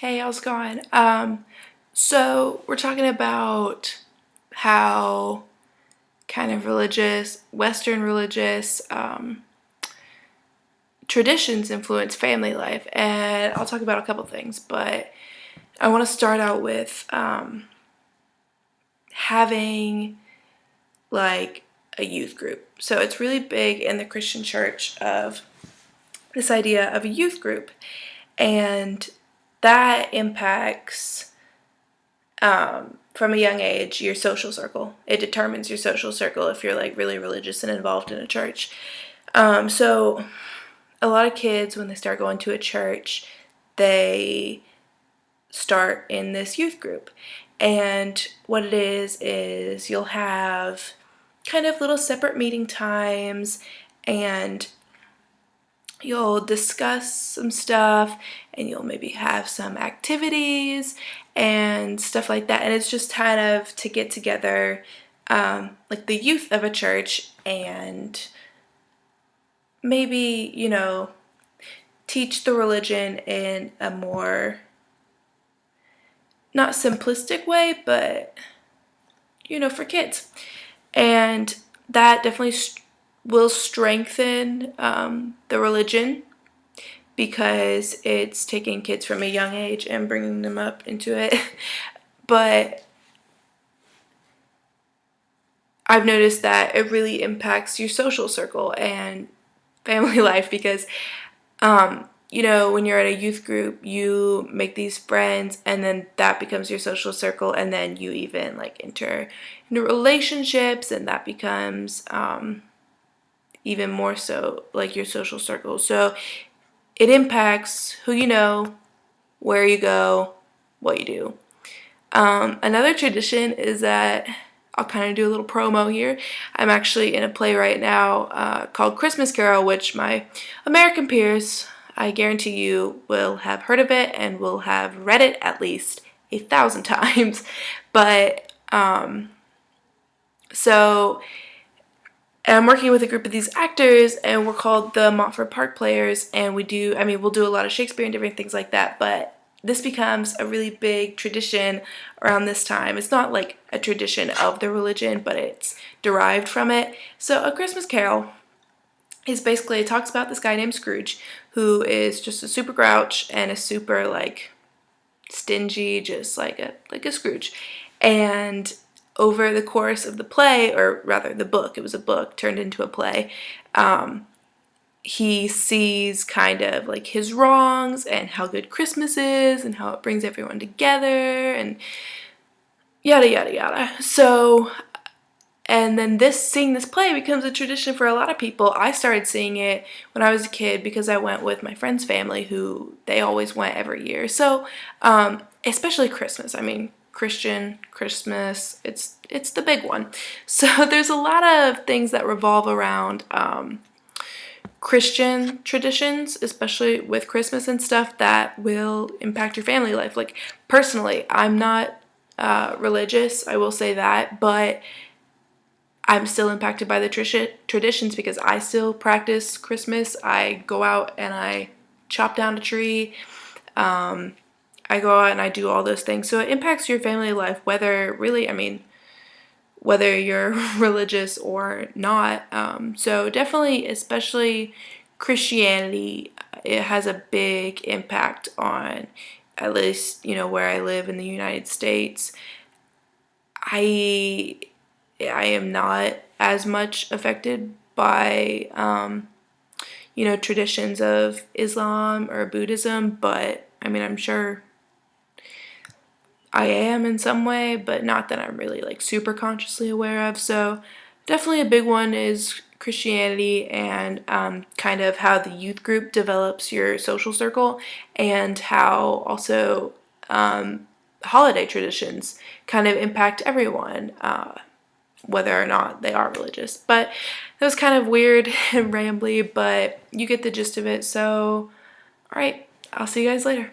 Hey, how's it going? So we're talking about how kind of Western religious traditions influence family life, and I'll talk about a couple things, but I want to start out with having like a youth group. So it's really big in the Christian church of this idea of a youth group, and that impacts from a young age your social circle. It determines your social circle if you're like really religious and involved in a church. So a lot of kids, when they start going to a church, they start in this youth group. And what it is you'll have kind of little separate meeting times, and you'll discuss some stuff, and you'll maybe have some activities and stuff like that. And it's just kind of to get together, like the youth of a church, and maybe, teach the religion in a more, not simplistic way, but, for kids. And that definitely will strengthen the religion, because it's taking kids from a young age and bringing them up into it. But I've noticed that it really impacts your social circle and family life, because when you're at a youth group, you make these friends, and then that becomes your social circle, and then you even like enter into relationships, and that becomes even more so like your social circle. So it impacts who you know, where you go, what you do. Another tradition is that I'll kind of do a little promo here. I'm actually in a play right now called Christmas Carol, which my American peers, I guarantee you, will have heard of it and will have read it at least 1,000 times. But so I'm working with a group of these actors, and we're called the Montfort Park Players, and we'll do a lot of Shakespeare and different things like that, but this becomes a really big tradition around this time. It's not like a tradition of the religion, but it's derived from it. So A Christmas Carol is basically, it talks about this guy named Scrooge, who is just a super grouch and a super like stingy, just like a Scrooge. And over the course of the play, or rather the book, it was a book turned into a play, he sees kind of like his wrongs and how good Christmas is and how it brings everyone together and yada yada yada. So, and then seeing this play becomes a tradition for a lot of people. I started seeing it when I was a kid because I went with my friend's family, who they always went every year. So, especially Christmas. I mean, Christian Christmas, it's the big one. So there's a lot of things that revolve around Christian traditions, especially with Christmas and stuff, that will impact your family life. Like, personally, I'm not religious, I will say that, but I'm still impacted by the traditions, because I still practice Christmas. I go out and I chop down a tree. I go out and I do all those things. So it impacts your family life, whether you're religious or not. So definitely, especially Christianity, it has a big impact on, at least, where I live in the United States. I am not as much affected by, traditions of Islam or Buddhism, but I mean, I'm sure I am in some way, but not that I'm really like super consciously aware of. So definitely a big one is Christianity, and kind of how the youth group develops your social circle, and how also holiday traditions kind of impact everyone, whether or not they are religious. But that was kind of weird and rambly, but you get the gist of it. So, all right, I'll see you guys later.